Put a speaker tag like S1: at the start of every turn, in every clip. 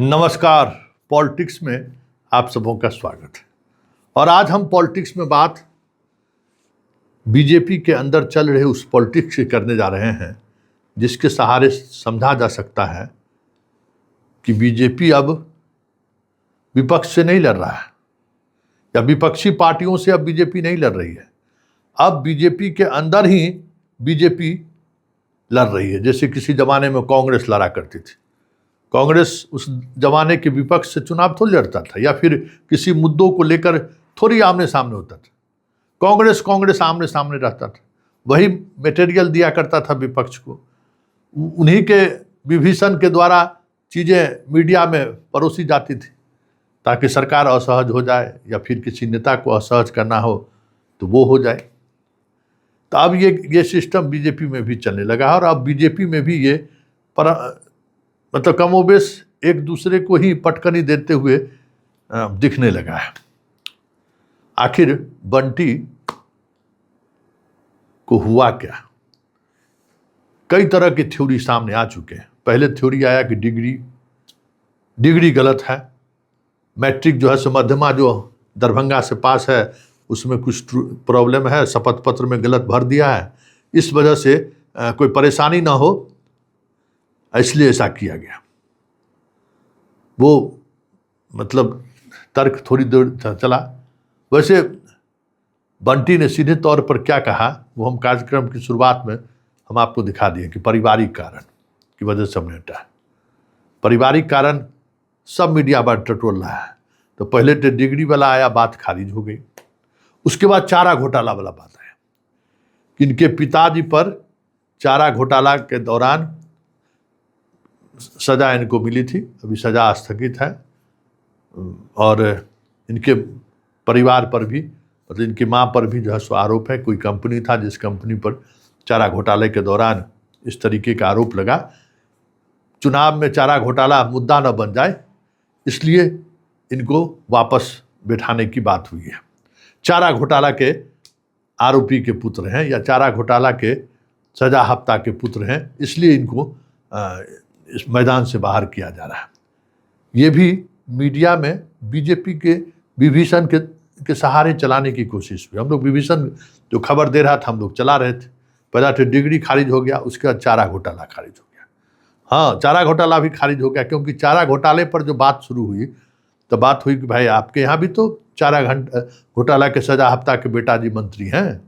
S1: नमस्कार। पॉलिटिक्स में आप सबों का स्वागत है। और आज हम पॉलिटिक्स में बात बीजेपी के अंदर चल रहे उस पॉलिटिक्स की करने जा रहे हैं जिसके सहारे समझा जा सकता है कि बीजेपी अब विपक्ष से नहीं लड़ रहा है या विपक्षी पार्टियों से अब बीजेपी नहीं लड़ रही है। अब बीजेपी के अंदर ही बीजेपी लड़ रही है। जैसे किसी जमाने में कांग्रेस लड़ा करती थी। कांग्रेस उस जमाने के विपक्ष से चुनाव थोड़ी लड़ता था या फिर किसी मुद्दों को लेकर थोड़ी आमने सामने होता था। कांग्रेस आमने सामने रहता था, वही मटेरियल दिया करता था विपक्ष को। उन्हीं के विभीषण के द्वारा चीज़ें मीडिया में परोसी जाती थी ताकि सरकार असहज हो जाए या फिर किसी नेता को असहज करना हो तो वो हो जाए। तो अब ये सिस्टम बीजेपी में भी चलने लगा है और अब बीजेपी में भी ये मतलब कमोबेश एक दूसरे को ही पटकनी देते हुए दिखने लगा है। आखिर बंटी को हुआ क्या? कई तरह की थ्योरी सामने आ चुके हैं। पहले थ्योरी आया कि डिग्री गलत है, मैट्रिक जो है सो मध्यमा जो दरभंगा से पास है उसमें कुछ प्रॉब्लम है, शपथ पत्र में गलत भर दिया है, इस वजह से कोई परेशानी ना हो इसलिए ऐसा किया गया। वो मतलब तर्क थोड़ी देर चला। वैसे बंटी ने सीधे तौर पर क्या कहा वो हम कार्यक्रम की शुरुआत में हम आपको दिखा दिए कि पारिवारिक कारण की वजह से हमने हटा। पारिवारिक कारण सब मीडिया पर टटोल रहा है। तो पहले तो डिग्री वाला आया, बात खारिज हो गई। उसके बाद चारा घोटाला वाला बात आया कि इनके पिताजी पर चारा घोटाला के दौरान सजा इनको मिली थी, अभी सजा स्थगित है। और इनके परिवार पर भी मतलब इनकी मां पर भी जो है सो आरोप है। कोई कंपनी था जिस कंपनी पर चारा घोटाले के दौरान इस तरीके का आरोप लगा। चुनाव में चारा घोटाला मुद्दा न बन जाए इसलिए इनको वापस बैठाने की बात हुई है। चारा घोटाला के आरोपी के पुत्र हैं या चारा घोटाला के सजा हफ्ता के पुत्र हैं, इसलिए इनको इस मैदान से बाहर किया जा रहा है। ये भी मीडिया में बीजेपी के विभीषण के सहारे चलाने की कोशिश हुई। हम लोग विभीषण जो खबर दे रहा था हम लोग चला रहे थे। पहला तो डिग्री खारिज हो गया, उसके बाद चारा घोटाला खारिज हो गया। हाँ, चारा घोटाला भी खारिज हो गया क्योंकि चारा घोटाले पर जो बात शुरू हुई तो बात हुई कि भाई आपके यहाँ भी तो चारा घोटाला के सजा हफ्ता के बेटा जी मंत्री हैं।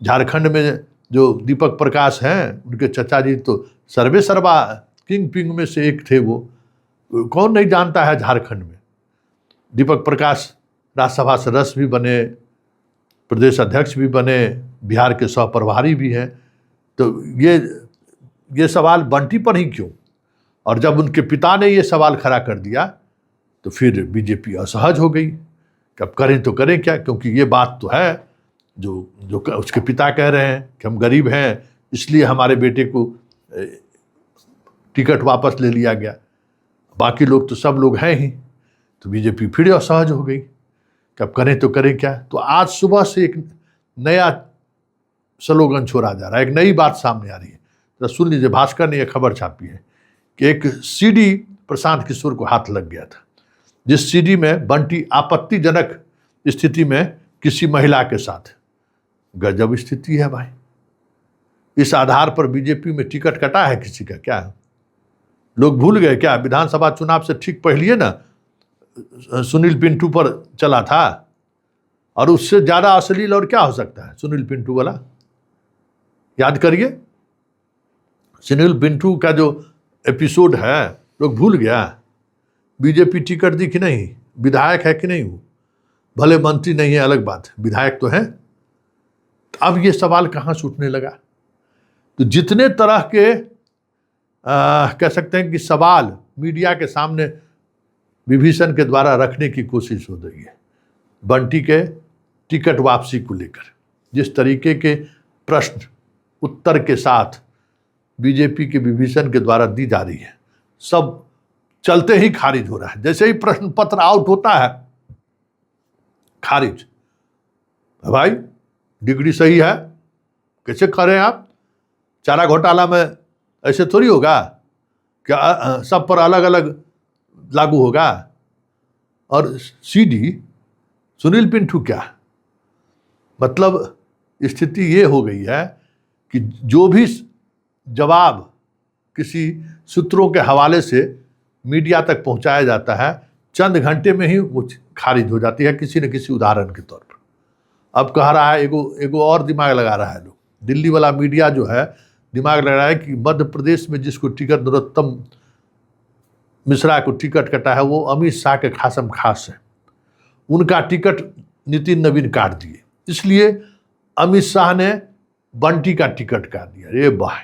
S1: झारखंड में जो दीपक प्रकाश हैं उनके चचा जी तो सर्वे सर्वा किंग पिंग में से एक थे। वो कौन नहीं जानता है झारखंड में। दीपक प्रकाश राज्यसभा सदस्य भी बने, प्रदेश अध्यक्ष भी बने, बिहार के सह प्रभारी भी हैं। तो ये सवाल बंटी पर ही क्यों? और जब उनके पिता ने ये सवाल खड़ा कर दिया तो फिर बीजेपी असहज हो गई कि अब करें तो करें क्या, क्योंकि ये बात तो है जो उसके पिता कह रहे हैं कि हम गरीब हैं इसलिए हमारे बेटे को टिकट वापस ले लिया गया, बाकी लोग तो सब लोग हैं ही। तो बीजेपी फिर असहज हो गई कि अब करें तो करें क्या। तो आज सुबह से एक नया स्लोगन छोड़ा जा रहा है, एक नई बात सामने आ रही है। तो सुन लीजिए, भास्कर ने यह खबर छापी है कि एक सीडी प्रशांत किशोर को हाथ लग गया था, जिस सीडी में बंटी आपत्तिजनक स्थिति में किसी महिला के साथ। गजब स्थिति है भाई। इस आधार पर बीजेपी में टिकट कटा है किसी का क्या? लोग भूल गए क्या? विधानसभा चुनाव से ठीक पहले ना सुनील पिंटू पर चला था, और उससे ज़्यादा अश्लील और क्या हो सकता है सुनील पिंटू वाला। याद करिए, सुनील पिंटू का जो एपिसोड है लोग भूल गया। बीजेपी टिकट दी कि नहीं, विधायक है कि नहीं, वो भले मंत्री नहीं है अलग बात है, विधायक तो है। तो अब ये सवाल कहाँ से उठने लगा? तो जितने तरह के कह सकते हैं कि सवाल मीडिया के सामने विभीषण के द्वारा रखने की कोशिश हो रही है बंटी के टिकट वापसी को लेकर, जिस तरीके के प्रश्न उत्तर के साथ बीजेपी के विभीषण के द्वारा दी जा रही है, सब चलते ही खारिज हो रहा है। जैसे ही प्रश्न पत्र आउट होता है खारिज। भाई डिग्री सही है, कैसे करें आप? चारा घोटाला में ऐसे थोड़ी होगा क्या सब पर अलग अलग लागू होगा। और सीडी सुनील पिंटू क्या, मतलब स्थिति ये हो गई है कि जो भी जवाब किसी सूत्रों के हवाले से मीडिया तक पहुंचाया जाता है, चंद घंटे में ही वो खारिज हो जाती है किसी न किसी उदाहरण के तौर पर। अब कह रहा है, एगो और दिमाग लगा रहा है लोग, दिल्ली वाला मीडिया जो है दिमाग लगा रहा है कि मध्य प्रदेश में जिसको टिकट नरोत्तम मिश्रा को टिकट कटा है वो अमित शाह के खासम खास है, उनका टिकट नितिन नवीन काट दिए, इसलिए अमित शाह ने बंटी का टिकट काट दिया। अरे वाह,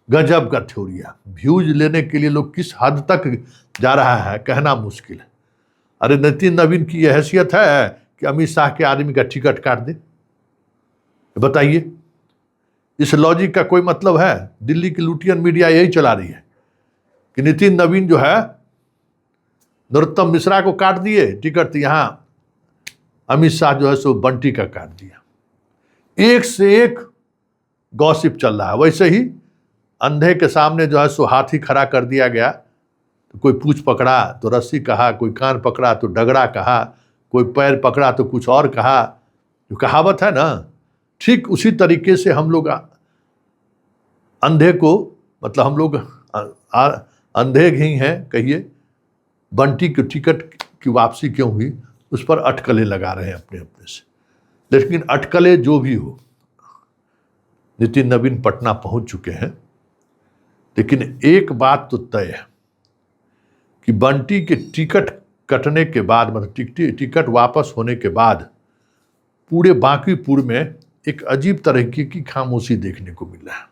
S1: गजब का थ्योरिया। व्यूज लेने के लिए लोग किस हद तक जा रहा है कहना मुश्किल है। अरे नितिन नवीन की यह हैसियत है कि अमित शाह के आदमी का टिकट काट दे? बताइए, इस लॉजिक का कोई मतलब है? दिल्ली की लुटियन मीडिया यही चला रही है कि नितिन नवीन जो है नरोत्तम मिश्रा को काट दिए टिकट, यहां अमित शाह जो है सो बंटी का काट दिया। एक से एक गॉसिप चल रहा है। वैसे ही अंधे के सामने जो है सो हाथी खड़ा कर दिया गया, तो कोई पूंछ पकड़ा तो रस्सी कहा, कोई कान पकड़ा तो डगड़ा कहा, कोई पैर पकड़ा तो कुछ और कहा, जो कहावत है ना, ठीक उसी तरीके से हम लोग अंधे को, मतलब हम लोग अंधे ही हैं कहिए, बंटी के टिकट की वापसी क्यों हुई उस पर अटकलें लगा रहे हैं अपने अपने से। लेकिन अटकलें जो भी हो, नितिन नवीन पटना पहुंच चुके हैं। लेकिन एक बात तो तय है कि बंटी के टिकट कटने के बाद, मतलब टिकट वापस होने के बाद पूरे बांकीपुर में एक अजीब तरह की खामोशी देखने को मिल रहा है।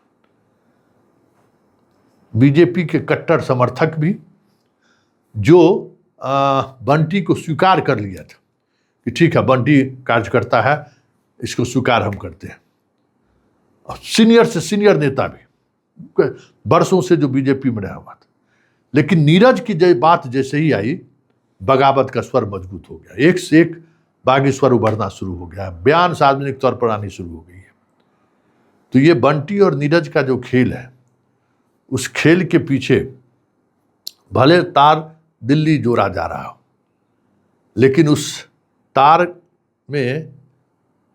S1: बीजेपी के कट्टर समर्थक भी, जो बंटी को स्वीकार कर लिया था कि ठीक है बंटी कार्यकर्ता है, इसको स्वीकार हम करते हैं, और सीनियर से सीनियर नेता भी बरसों से जो बीजेपी में रहा हुआ था। लेकिन नीरज की बात जैसे ही आई, बगावत का स्वर मजबूत हो गया, एक से एक बागी स्वर उभरना शुरू हो गया, बयान सार्वजनिक तौर पर आनी शुरू हो गई है। तो ये बंटी और नीरज का जो खेल है, उस खेल के पीछे भले तार दिल्ली जोड़ा जा रहा हो, लेकिन उस तार में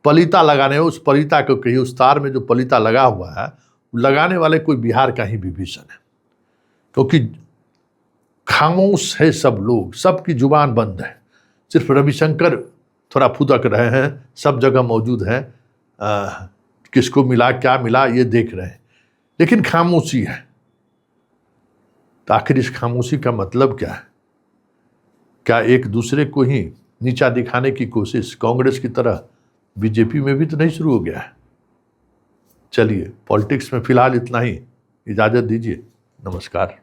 S1: पलीता लगाने, उस पलीता को कहिए, उस तार में जो पलीता लगा हुआ है, लगाने वाले कोई बिहार का ही विभीषण है। क्योंकि खामोश है सब लोग, सबकी जुबान बंद है, सिर्फ रविशंकर थोड़ा फुदक रहे हैं, सब जगह मौजूद हैं, किसको मिला क्या मिला ये देख रहे हैं, लेकिन खामोशी है। तो आखिर इस खामोशी का मतलब क्या है? क्या एक दूसरे को ही नीचा दिखाने की कोशिश कांग्रेस की तरह बीजेपी में भी तो नहीं शुरू हो गया है? चलिए, पॉलिटिक्स में फिलहाल इतना ही, इजाजत दीजिए, नमस्कार।